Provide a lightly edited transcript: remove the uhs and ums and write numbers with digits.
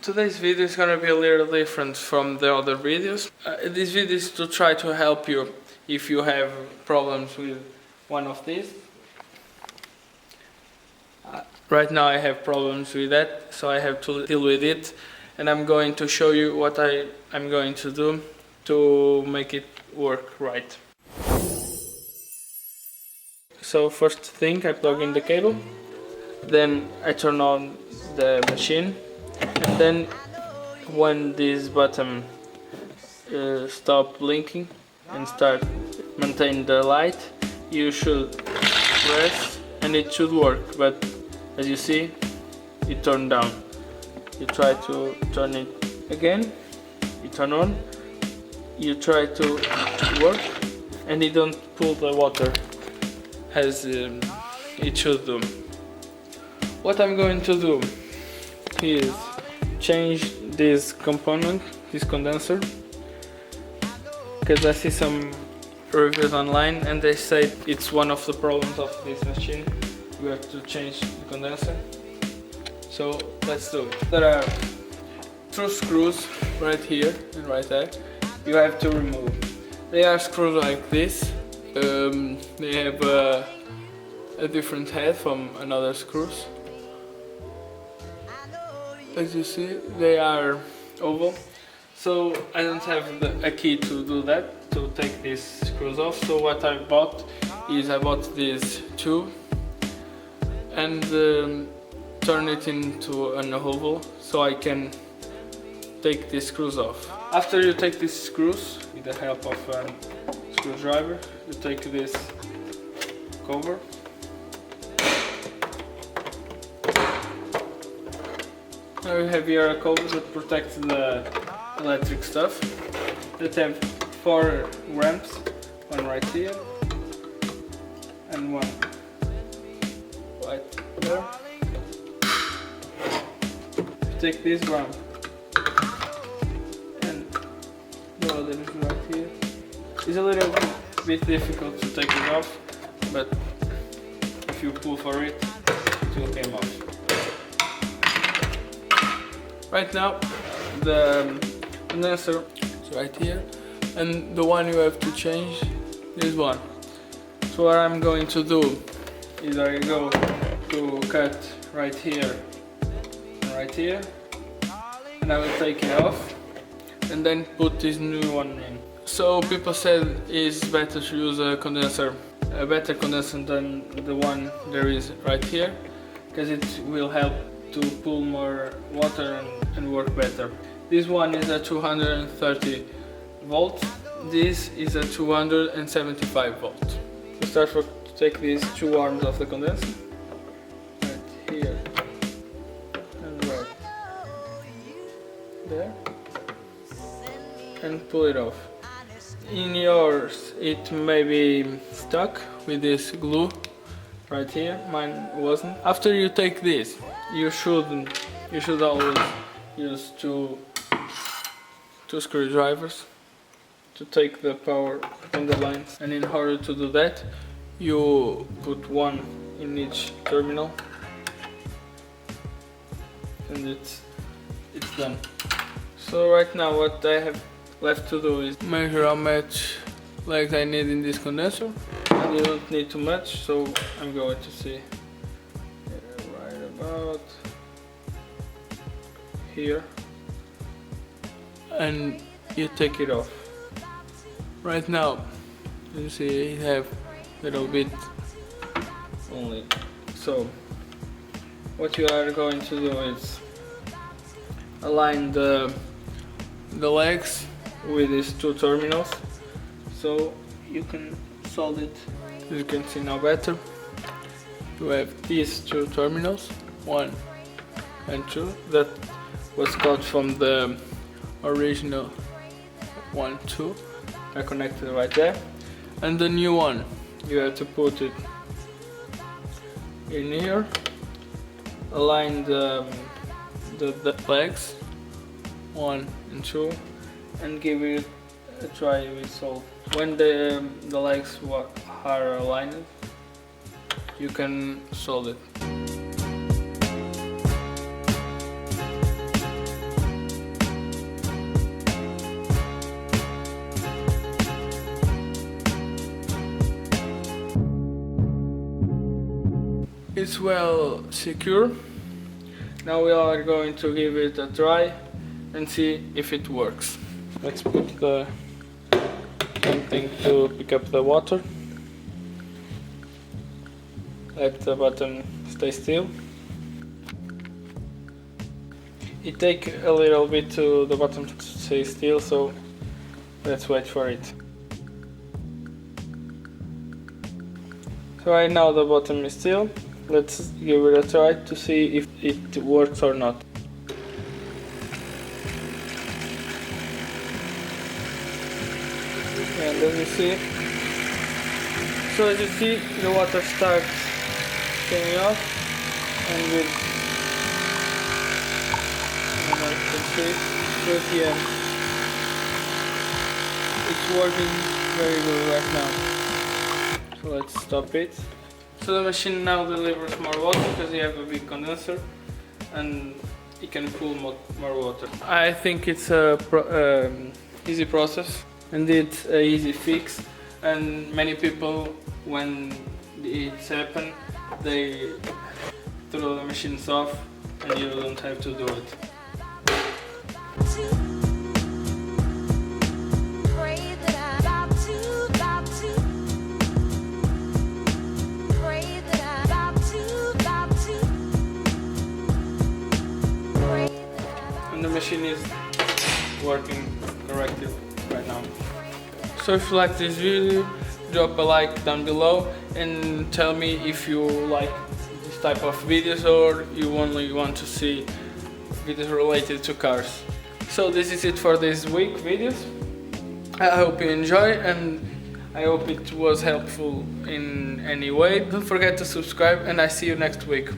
Today's video is gonna be a little different from the other videos. This video is to try to help you if you have problems with one of these. Right now I have problems with that, so I have to deal with it, and I'm going to show you what I'm going to do to make it work right. So first thing, I plug in the cable, then I turn on the machine, and then when this button stop blinking and start maintain the light, you should press and it should work, but as you see, it turned down. You try to turn it again, it turn on, you try to work, and it don't pull the water as it should do. What I'm going to do is change this component, this condenser, because I see some reviews online and they say it's one of the problems of this machine. We have to change the condenser, so let's do it. There are two screws right here and right there. You have to remove. They are screws like this. They have a different head from another screws. As you see, they are oval. So I don't have a key to do that, to take these screws off. So what I bought is I bought these two and turn it into an oval so I can take these screws off. After you take these screws with the help of a screwdriver, you take this cover. Now you have here a cover that protects the electric stuff. That have 4 ramps, one right here and one right there. Take this ramp and the other is right here. It's a little bit difficult to take it off, but if you pull for it, it will come off. Right now the condenser is right here, and the one you have to change is one. So what I'm going to do is I go to cut right here and right here, and I will take it off and then put this new one in. So people said it's better to use a better condenser than the one there is right here, because it will help to pull more water and work better. This one is a 230 volt, this is a 275 volt. We start to take these two arms of the condenser, right here and right there, and pull it off. In yours it may be stuck with this glue right here, mine wasn't. After you take this, you should always use two screwdrivers to take the power from the lines, and in order to do that you put one in each terminal and it's done. So right now what I have left to do is measure how much legs I need in this condenser, and you don't need too much, so I'm going to see right about here, and you take it off. Right now you see you have a little bit only. So what you are going to do is align the legs with these two terminals so you can solder it. As you can see now better, you have these two terminals, 1 and 2, that was cut from the original 1, 2, are connected right there, and the new one you have to put it in here, align the legs 1 and 2, and give it a try with salt. When the legs are aligned, you can solder it. it's well secure. Now we are going to give it a try and see if it works. Let's put something to pick up the water. Let the button stay still. It takes a little bit to the button to stay still, so let's wait for it. So right now the bottom is still. Let's give it a try to see if it works or not. And as you see, the water starts coming off, and with the end, it's working very good right now. So let's stop it. So the machine now delivers more water because you have a big condenser and it can pull more water. I think it's a easy process and it's an easy fix, and many people, when it's happened, they throw the machines off and you don't have to do it. And the machine is working correctly right now. So if you like this video, drop a like down below and tell me if you like this type of videos or you only want to see videos related to cars. So this is it for this week videos. I hope you enjoy and I hope it was helpful in any way. Don't forget to subscribe and I see you next week.